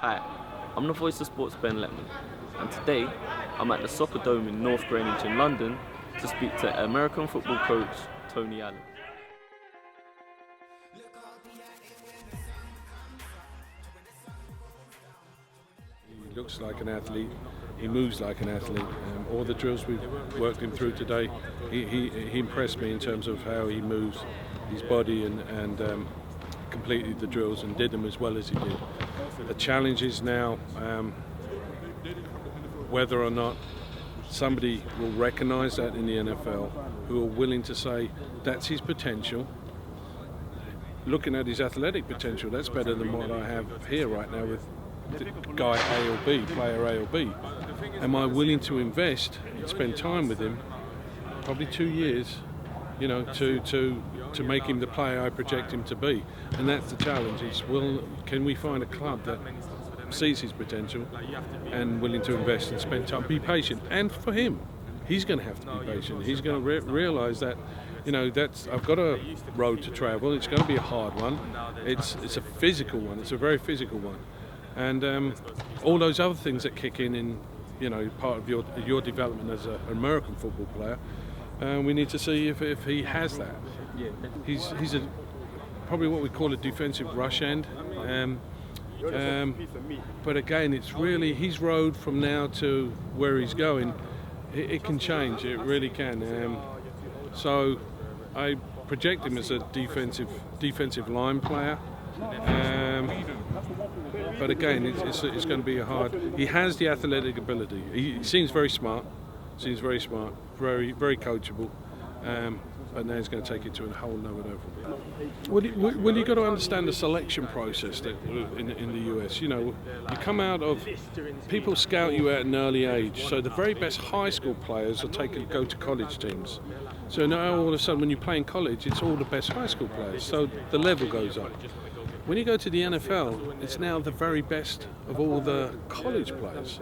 Hi, I'm the voice of sports Ben Letman, and today I'm at the Soccer Dome in North Greenwich in London to speak to American football coach Tony Allen. He looks like an athlete, he moves like an athlete. All the drills we've worked him through today, he impressed me in terms of how he moves his body and completed the drills and did them as well as he did. The challenge is now whether or not somebody will recognise that in the NFL, who are willing to say that's his potential. Looking at his athletic potential, that's better than what I have here right now with guy A or B, player A or B. Am I willing to invest and spend time with him, probably 2 years, to make him the player I project him to be? And that's the challenge. Can we find a club that sees his potential and willing to invest and spend time, be patient? And for him, he's going to have to be patient. He's going to realise that, I've got a road to travel. It's going to be a hard one. It's a physical one. It's a very physical one. And all those other things that kick in part of your development as an American football player, we need to see if he has that. He's probably what we call a defensive rush end. But again, it's really his road from now to where he's going. It can change. It really can. So I project him as a defensive line player. But again, it's going to be a hard. He has the athletic ability. He seems very smart. Very, very coachable. But now he's going to take it to a whole nother level. Well, you've got to understand the selection process that in the US. You come out of, people scout you at an early age. So the very best high school players go to college teams. So now all of a sudden when you play in college, it's all the best high school players. So the level goes up. When you go to the NFL, it's now the very best of all the college players.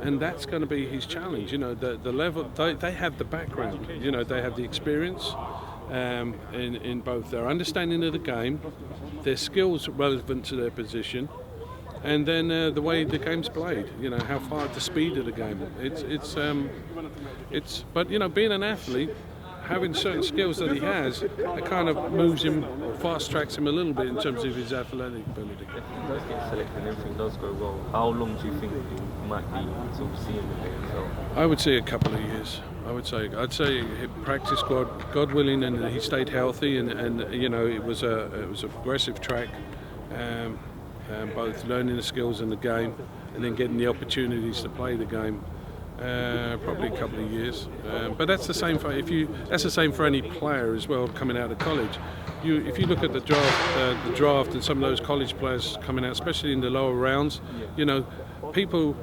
And that's going to be his challenge. The level, they have the background, they have the experience in both their understanding of the game, their skills relevant to their position, and then the way the game's played, how far, the speed of the game. But being an athlete, having certain skills that he has, it kind of moves him, fast tracks him a little bit in terms of his athletic ability. If he does get selected and everything does go well, how long do you think you might be sort of seeing him? I would say a couple of years. I'd say practice squad, God willing, and he stayed healthy, and it was a progressive track, both learning the skills in the game and then getting the opportunities to play the game. Probably a couple of years, but that's the same for any player as well coming out of college. If you look at the draft and some of those college players coming out, especially in the lower rounds, people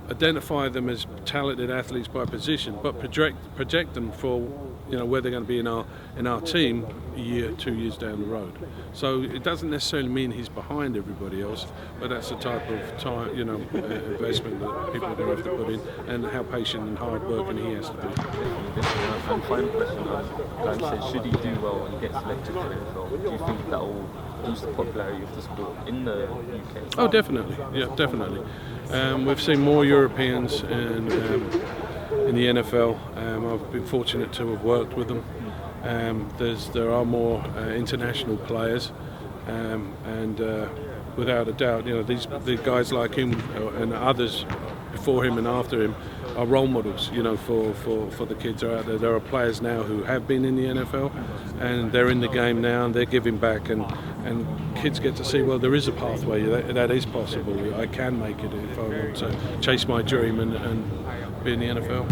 identify them as talented athletes by position, but project them for where they're going to be in our team a year, 2 years down the road. So it doesn't necessarily mean he's behind everybody else, but that's the type of time, investment that people are going to have to put in, and how patient and hard working he has to be. And final question, like you said, should he do well and get selected for the NFL, do you think that will boost the popularity of the sport in the UK? Oh, definitely. Yeah, definitely. We've seen more Europeans in the NFL. I've been fortunate to have worked with them. There are more international players, and without a doubt, these guys like him and others before him and after him are role models. For the kids out there. There are players now who have been in the NFL, and they're in the game now, and they're giving back, and kids get to see, well, there is a pathway that is possible. I can make it if I want to chase my dream and be in the NFL.